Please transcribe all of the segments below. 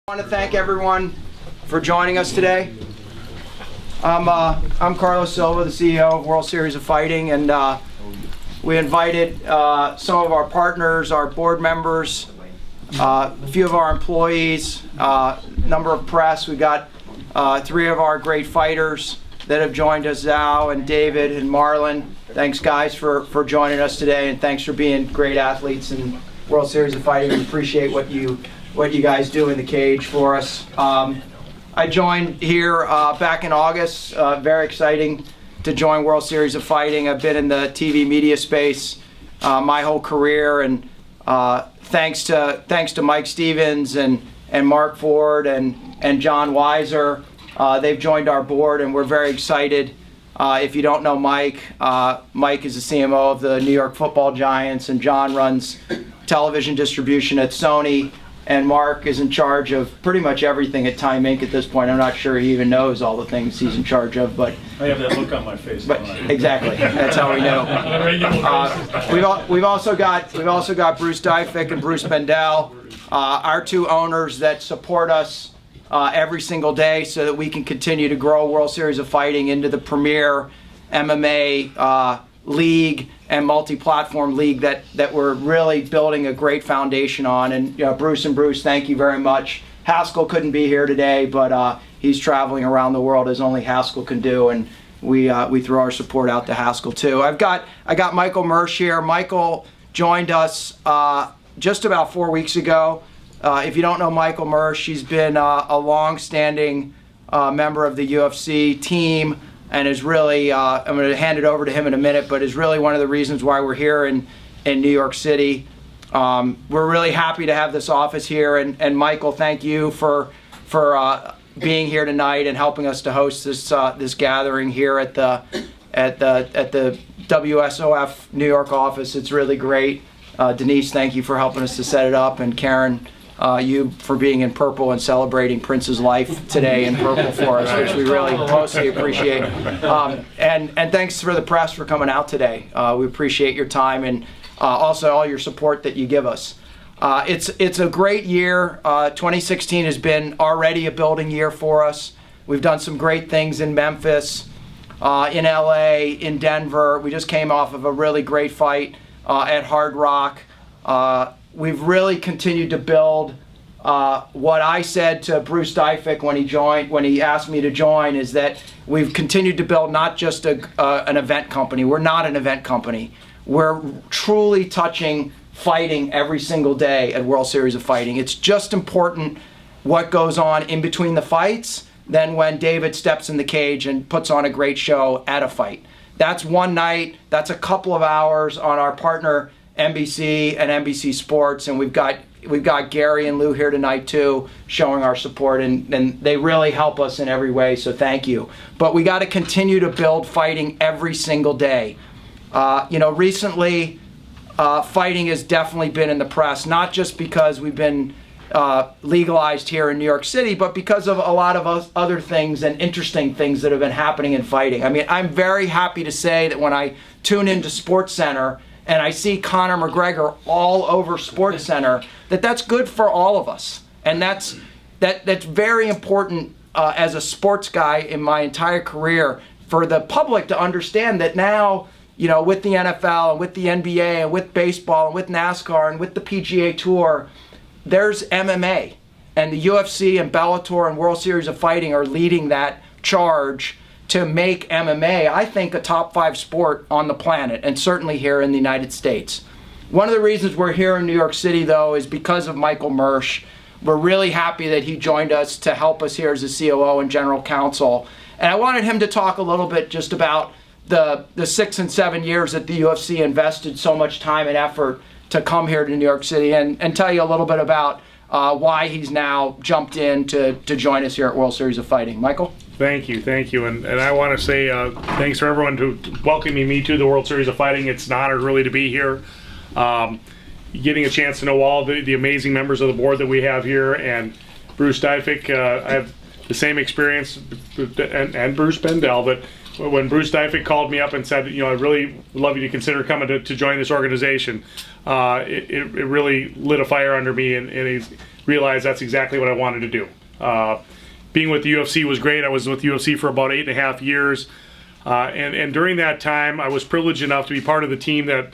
I want to thank everyone for joining us today. I'm Carlos Silva, the CEO of World Series of Fighting, and we invited some of our partners, our board members, a few of our employees, number of press. We got 3 of our great fighters that have joined us, Zhao and David and Marlon. Thanks, guys, for joining us today, and thanks for being great athletes in World Series of Fighting. We appreciate what you guys do in the cage for us. I joined here back in August. Very exciting to join World Series of Fighting. I've been in the TV media space my whole career, and thanks to Mike Stevens and Mark Ford and John Weiser. They've joined our board, and we're very excited. If you don't know Mike, Mike is the CMO of the New York Football Giants, and John runs television distribution at Sony. And Mark is in charge of pretty much everything at Time Inc. at this point. I'm not sure he even knows all the things he's in charge of, but I have that look on my face. But exactly, that's how we know. We've also got Bruce Dyfick and Bruce Bendel, our 2 owners that support us every single day so that we can continue to grow World Series of Fighting into the premier MMA league and multi-platform league that we're really building a great foundation on. And Bruce, thank you very much. Haskell couldn't be here today, but he's traveling around the world as only Haskell can do, and we throw our support out to Haskell too. I got Michael Mersch here. Michael joined us just about 4 weeks ago. If you don't know Michael Mersch, he's been a long-standing member of the UFC team, and is really, I'm going to hand it over to him in a minute, but is really one of the reasons why we're here in New York City. We're really happy to have this office here, and Michael, thank you for being here tonight and helping us to host this gathering here at the WSOF New York office. It's really great. Denise, thank you for helping us to set it up, and Karen, you for being in purple and celebrating Prince's life today in purple for us, which we really mostly appreciate. And thanks for the press for coming out today. We appreciate your time and also all your support that you give us. It's a great year. 2016 has been already a building year for us. We've done some great things in Memphis, in LA, in Denver. We just came off of a really great fight at Hard Rock. We've really continued to build what I said to Bruce Dyfick when he asked me to join, is that we've continued to build not just an event company. We're not an event company. We're truly touching fighting every single day at World Series of Fighting. It's just important what goes on in between the fights than when David steps in the cage and puts on a great show at a fight. That's one night, that's a couple of hours on our partner NBC and NBC Sports, and we've got Gary and Lou here tonight too, showing our support, and they really help us in every way, so thank you. But we got to continue to build fighting every single day. Recently, fighting has definitely been in the press, not just because we've been legalized here in New York City, but because of a lot of other things and interesting things that have been happening in fighting. I mean, I'm very happy to say that when I tune into SportsCenter and I see Conor McGregor all over SportsCenter, that's good for all of us. And that's very important as a sports guy in my entire career, for the public to understand that now, with the NFL and with the NBA and with baseball and with NASCAR and with the PGA Tour, there's MMA. And the UFC and Bellator and World Series of Fighting are leading that charge to make MMA, I think, a top 5 sport on the planet, and certainly here in the United States. One of the reasons we're here in New York City, though, is because of Michael Mersch. We're really happy that he joined us to help us here as a COO and General Counsel. And I wanted him to talk a little bit just about the 6 and 7 years that the UFC invested so much time and effort to come here to New York City, and tell you a little bit about why he's now jumped in to join us here at World Series of Fighting. Michael? Thank you, and I want to say thanks for everyone to welcoming me to the World Series of Fighting. It's an honor really to be here. Getting a chance to know all the amazing members of the board that we have here, and Bruce Dyfick. I have the same experience, and Bruce Bendel, but when Bruce Dyfick called me up and said, I'd really love you to consider coming to join this organization, it really lit a fire under me, and he's realized that's exactly what I wanted to do. Being with the UFC was great. I was with UFC for about 8.5 years. And during that time, I was privileged enough to be part of the team that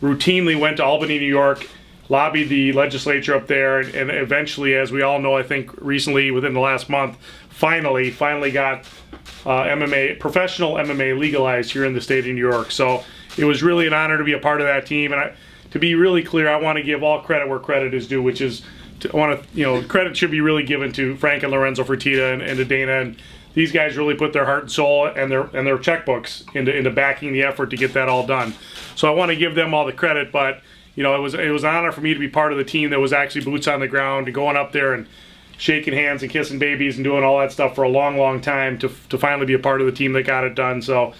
routinely went to Albany, New York, lobbied the legislature up there, and eventually, as we all know, I think recently, within the last month, finally got professional MMA legalized here in the state of New York. So it was really an honor to be a part of that team. And to be really clear, I want to give all credit where credit is due, which is credit should be really given to Frank and Lorenzo Fertitta and to Dana. And these guys really put their heart and soul and their checkbooks into backing the effort to get that all done. So I want to give them all the credit, but it was an honor for me to be part of the team that was actually boots on the ground and going up there and shaking hands and kissing babies and doing all that stuff for a long, long time to finally be a part of the team that got it done. So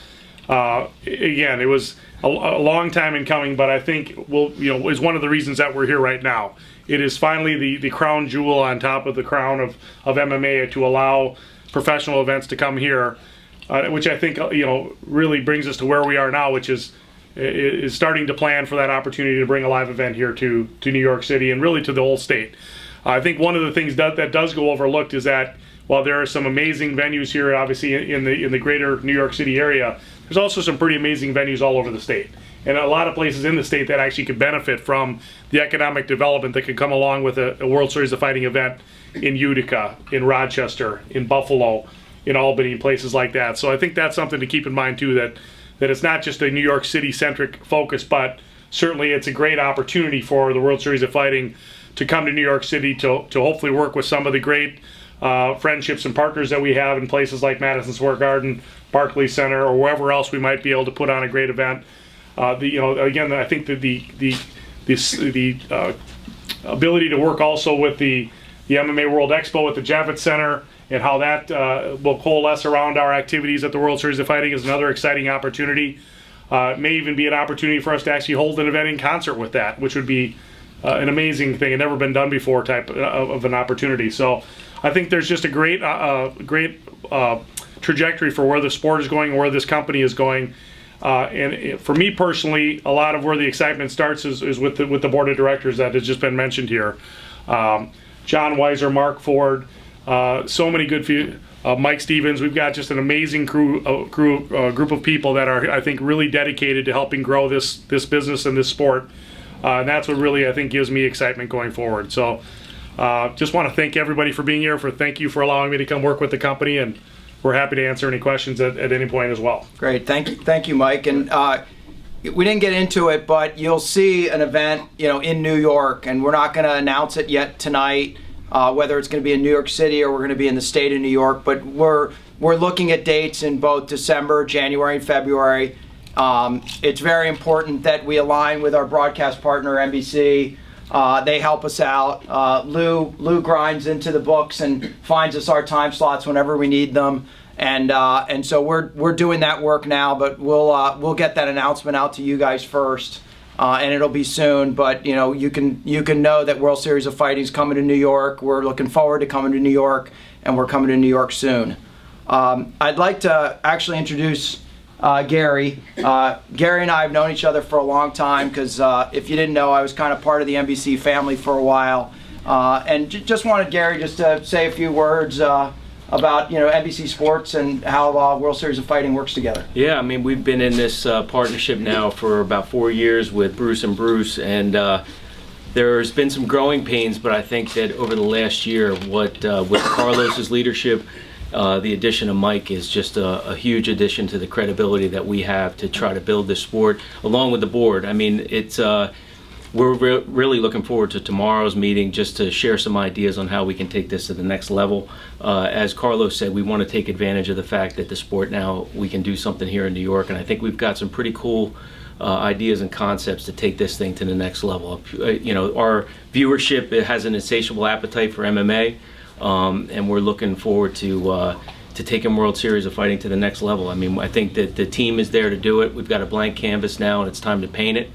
again, it was a long time in coming, but I think is one of the reasons that we're here right now. It is finally the crown jewel on top of the crown of MMA to allow professional events to come here, which I think really brings us to where we are now, which is starting to plan for that opportunity to bring a live event here to New York City and really to the whole state. I think one of the things that does go overlooked is that while there are some amazing venues here, obviously in the greater New York City area, there's also some pretty amazing venues all over the state, and a lot of places in the state that actually could benefit from the economic development that could come along with a World Series of Fighting event in Utica, in Rochester, in Buffalo, in Albany, places like that. So I think that's something to keep in mind too, that it's not just a New York City-centric focus, but certainly it's a great opportunity for the World Series of Fighting to come to New York City to hopefully work with some of the great friendships and partners that we have in places like Madison Square Garden, Barclays Center, or wherever else we might be able to put on a great event. Again, I think that the ability to work also with the MMA World Expo at the Javits Center and how that will coalesce around our activities at the World Series of Fighting is another exciting opportunity. It may even be an opportunity for us to actually hold an event in concert with that, which would be an amazing thing and never been done before type of an opportunity. So I think there's just a great trajectory for where the sport is going and where this company is going. And for me personally, a lot of where the excitement starts is with the board of directors that has just been mentioned here. John Weiser, Mark Ford, so many good Mike Stevens. We've got just an amazing group of people that are, I think, really dedicated to helping grow this business and this sport. And that's what really, I think, gives me excitement going forward. So just want to thank everybody for being here. Thank you for allowing me to come work with the company, and we're happy to answer any questions at any point as well. Great, thank you, Mike. And we didn't get into it, but you'll see an event, in New York, and we're not going to announce it yet tonight, whether it's going to be in New York City or we're going to be in the state of New York. But we're looking at dates in both December, January, and February. It's very important that we align with our broadcast partner, NBC. They help us out. Lou grinds into the books and finds us our time slots whenever we need them. And so we're doing that work now, but we'll get that announcement out to you guys first, and it'll be soon. But you can know that World Series of Fighting is coming to New York. We're looking forward to coming to New York, and we're coming to New York soon. I'd like to actually introduce Gary. Gary and I have known each other for a long time because if you didn't know, I was kind of part of the NBC family for a while, and just wanted Gary just to say a few words about NBC Sports and how World Series of Fighting works together. Yeah, I mean, we've been in this partnership now for about 4 years with Bruce and Bruce, and there's been some growing pains, but I think that over the last year, with Carlos's leadership, the addition of Mike is just a huge addition to the credibility that we have to try to build this sport, along with the board. I mean, we're really looking forward to tomorrow's meeting just to share some ideas on how we can take this to the next level. As Carlos said, we want to take advantage of the fact that the sport now, we can do something here in New York, and I think we've got some pretty cool ideas and concepts to take this thing to the next level. Our viewership, it has an insatiable appetite for MMA, and we're looking forward to taking World Series of Fighting to the next level. I mean, I think that the team is there to do it. We've got a blank canvas now, and it's time to paint it.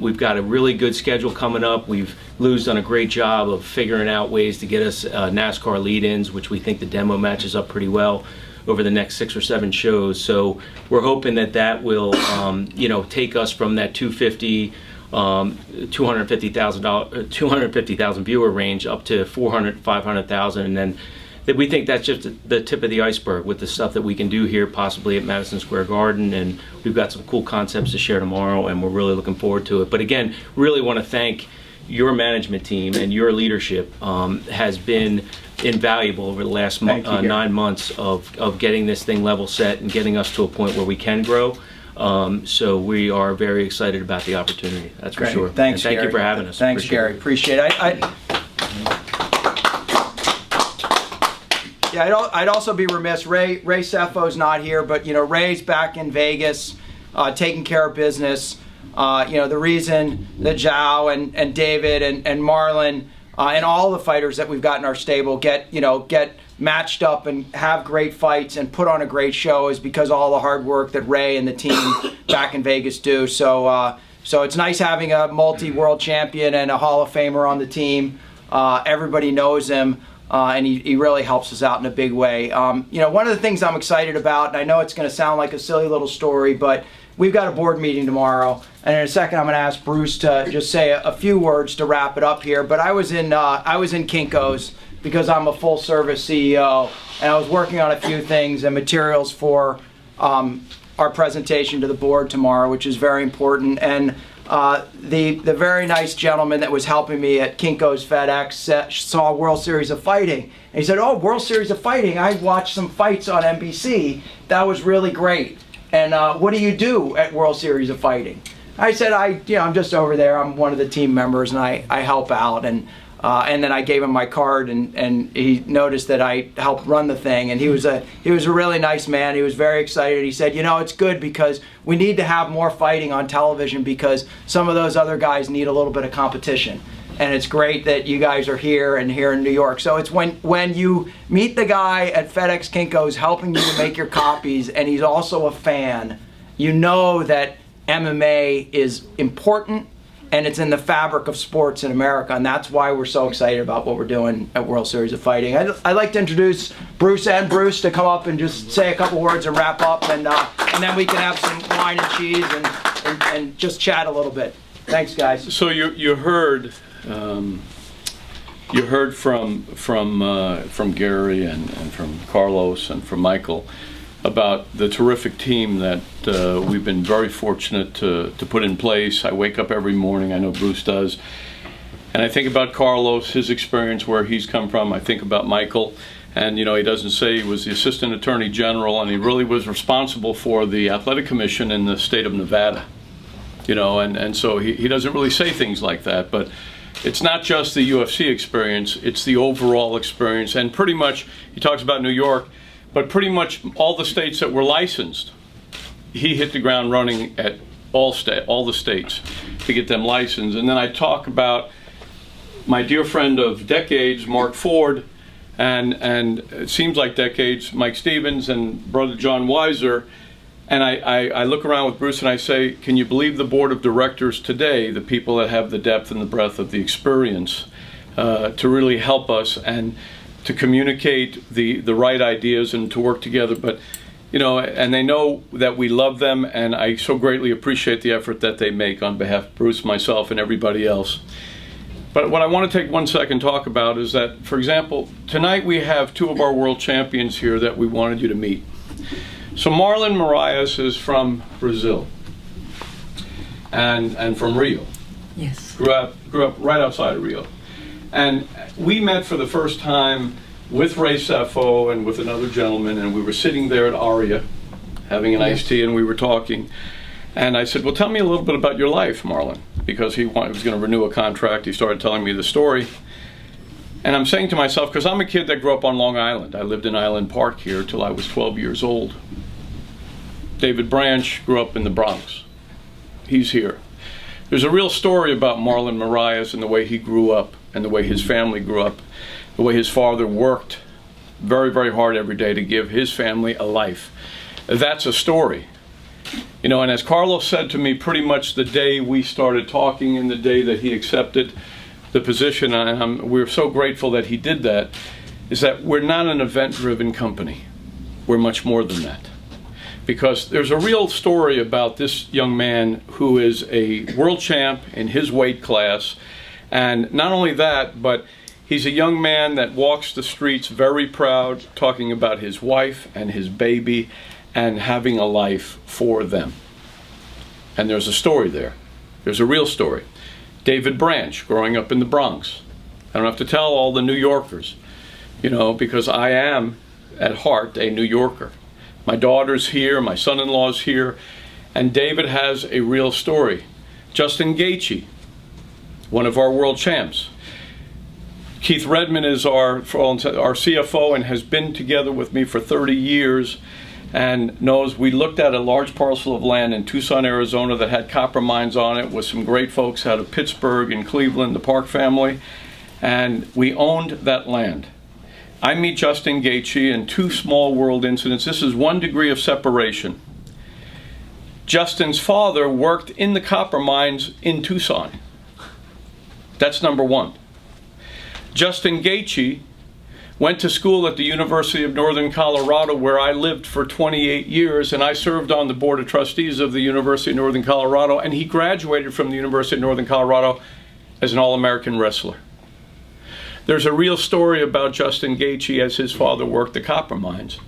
We've got a really good schedule coming up. Lou's done a great job of figuring out ways to get us NASCAR lead-ins, which we think the demo matches up pretty well over the next 6 or 7 shows. So we're hoping that will, take us from that 250 250,000 viewer range up to 400, 500,000, and then we think that's just the tip of the iceberg with the stuff that we can do here, possibly at Madison Square Garden, and we've got some cool concepts to share tomorrow, and we're really looking forward to it. But again, really want to thank your management team, and your leadership has been invaluable over the last 9 months of getting this thing level set and getting us to a point where we can grow. So we are very excited about the opportunity, that's for sure. Thanks, and thank Gary. you for having us. Thanks, Gary. Appreciate it. Yeah, I'd also be remiss. Ray Seffo's not here, but Ray's back in Vegas, taking care of business. The reason that Zhao and David and Marlon and all the fighters that we've got in our stable get matched up and have great fights and put on a great show is because of all the hard work that Ray and the team back in Vegas do. So it's nice having a multi-world champion and a Hall of Famer on the team. Everybody knows him. And he really helps us out in a big way. One of the things I'm excited about, and I know it's going to sound like a silly little story, but we've got a board meeting tomorrow, and in a second I'm going to ask Bruce to just say a few words to wrap it up here. But I was in Kinko's because I'm a full-service CEO, and I was working on a few things and materials for our presentation to the board tomorrow, which is very important. And the very nice gentleman that was helping me at Kinko's FedEx saw World Series of Fighting. And he said, "Oh, World Series of Fighting, I watched some fights on NBC. That was really great. And what do you do at World Series of Fighting?" I said, I'm just over there. I'm one of the team members, and I help out. And then I gave him my card, and he noticed that I helped run the thing. And he was a really nice man. He was very excited. He said, it's good because we need to have more fighting on television because some of those other guys need a little bit of competition. And it's great that you guys are here and here in New York. So it's when you meet the guy at FedEx Kinko's helping you to make your copies, and he's also a fan, you know that MMA is important, and it's in the fabric of sports in America, and that's why we're so excited about what we're doing at World Series of Fighting. I'd like to introduce Bruce to come up and just say a couple words and wrap up, and then we can have some wine and cheese and just chat a little bit. Thanks, guys. So you heard from Gary and from Carlos and from Michael about the terrific team that we've been very fortunate to put in place. I wake up every morning, I know Bruce does, and I think about Carlos, his experience, where he's come from. I think about Michael, and he doesn't say he was the Assistant Attorney General, and he really was responsible for the Athletic Commission in the state of Nevada. And so he doesn't really say things like that, but it's not just the UFC experience, it's the overall experience. And pretty much, he talks about New York, but pretty much all the states that were licensed, he hit the ground running at all the states to get them licensed. And then I talk about my dear friend of decades, Mark Ford, and it seems like decades, Mike Stevens and brother John Weiser. And I look around with Bruce and I say, can you believe the board of directors today, the people that have the depth and the breadth of the experience to really help us and to communicate the right ideas and to work together. But, and they know that we love them, and I so greatly appreciate the effort that they make on behalf of Bruce, myself, and everybody else. But what I want to take 1 second to talk about is that, for example, tonight we have two of our world champions here that we wanted you to meet. So Marlon Moraes is from Brazil and from Rio. Yes. Grew up right outside of Rio. And we met for the first time with Ray Seffo and with another gentleman, and we were sitting there at Aria having an iced tea, and we were talking. And I said, well, tell me a little bit about your life, Marlon, because he was going to renew a contract. He started telling me the story. And I'm saying to myself, because I'm a kid that grew up on Long Island. I lived in Island Park here till I was 12 years old. David Branch grew up in the Bronx. He's here. There's a real story about Marlon Moraes and the way he grew up and the way his family grew up, the way his father worked very, very hard every day to give his family a life. That's a story. And as Carlos said to me pretty much the day we started talking and the day that he accepted the position, and we're so grateful that he did that, is that we're not an event-driven company. We're much more than that. because there's a real story about this young man who is a world champ in his weight class. And not only that, but he's a young man that walks the streets very proud, talking about his wife and his baby and having a life for them. And there's a story there. There's a real story. David Branch, growing up in the Bronx. I don't have to tell all the New Yorkers, you know, because I am at heart a New Yorker. My daughter's here, my son-in-law's here, and David has a real story. Justin Gaethje, one of our world champs. Keith Redmond is our CFO and has been together with me for 30 years and knows we looked at a large parcel of land in Tucson, Arizona that had copper mines on it with some great folks out of Pittsburgh and Cleveland, the Park family, and we owned that land. I meet Justin Gaethje in two small world incidents. This is 1 degree of separation. Justin's father worked in the copper mines in Tucson. That's number one. Justin Gaethje went to school at the University of Northern Colorado, where I lived for 28 years, and I served on the Board of Trustees of the University of Northern Colorado, and he graduated from the University of Northern Colorado as an All-American wrestler. There's a real story about Justin Gaethje as his father worked the copper mines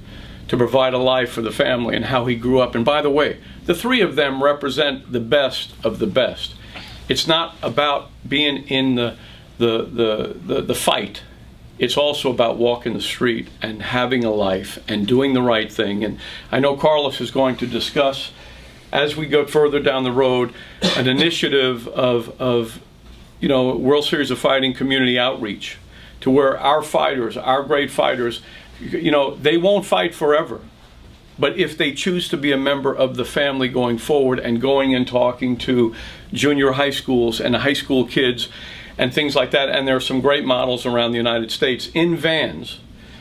to provide a life for the family and how he grew up. And by the way, the three of them represent the best of the best. It's not about being in the fight. It's also about walking the street and having a life and doing the right thing. And I know Carlos is going to discuss, as we go further down the road, an initiative of World Series of Fighting community outreach, to where our fighters, our great fighters, they won't fight forever. But if they choose to be a member of the family going forward and going and talking to junior high schools and high school kids and things like that, and there are some great models around the United States in vans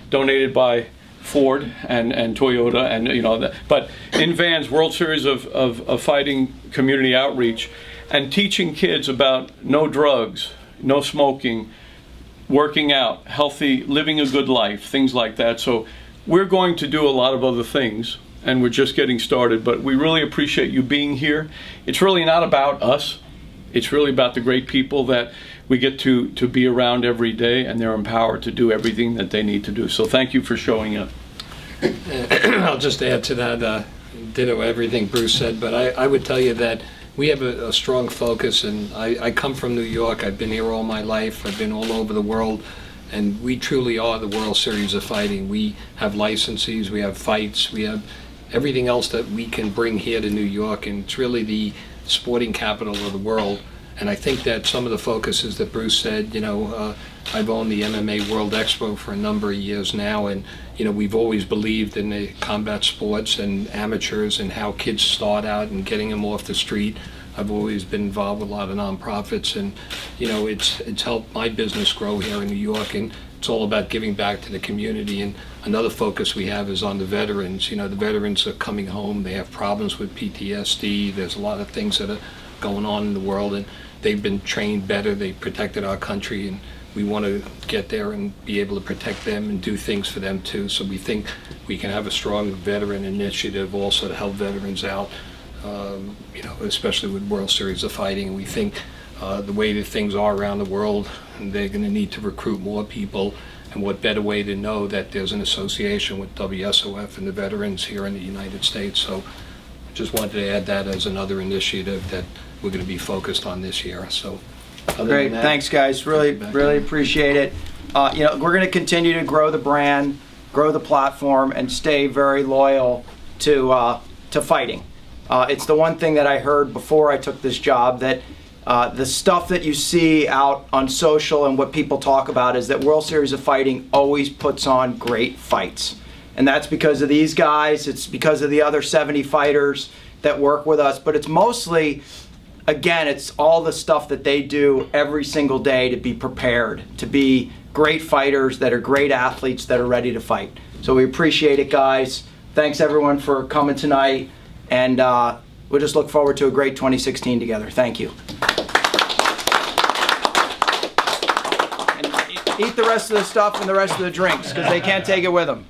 donated by Ford and Toyota, and but in vans, World Series of Fighting community outreach, and teaching kids about no drugs, no smoking, working out, healthy, living a good life, things like that. So we're going to do a lot of other things, and we're just getting started, but we really appreciate you being here. It's really not about us. It's really about the great people that we get to be around every day, and they're empowered to do everything that they need to do. So thank you for showing up. I'll just add to that, ditto everything Bruce said, but I would tell you that we have a strong focus, and I come from New York. I've been here all my life. I've been all over the world, and we truly are the World Series of Fighting. We have licensees, we have fights, we have everything else that we can bring here to New York, and it's really the sporting capital of the world. And I think that some of the focuses that Bruce said, I've owned the MMA World Expo for a number of years now, and we've always believed in the combat sports and amateurs and how kids start out and getting them off the street. I've always been involved with a lot of nonprofits, and it's helped my business grow here in New York, and it's all about giving back to the community. And another focus we have is on the veterans. The veterans are coming home, they have problems with PTSD, there's a lot of things that are going on in the world, and they've been trained better, they protected our country, and we want to get there and be able to protect them and do things for them too. So we think we can have a strong veteran initiative also to help veterans out, especially with World Series of Fighting. We think the way that things are around the world, they're going to need to recruit more people, and what better way to know that there's an association with WSOF and the veterans here in the United States. So just wanted to add that as another initiative that we're going to be focused on this year. So great, thanks guys, really appreciate it. We're going to continue to grow the brand, grow the platform, and stay very loyal to fighting. It's the one thing that I heard before I took this job, that the stuff that you see out on social and what people talk about is that World Series of Fighting always puts on great fights. And that's because of these guys, it's because of the other 70 fighters that work with us, but it's mostly, again, it's all the stuff that they do every single day to be prepared, to be great fighters that are great athletes that are ready to fight. So we appreciate it, guys. Thanks everyone for coming tonight, and we'll just look forward to a great 2016 together. Thank you. And eat the rest of the stuff and the rest of the drinks, because they can't take it with them.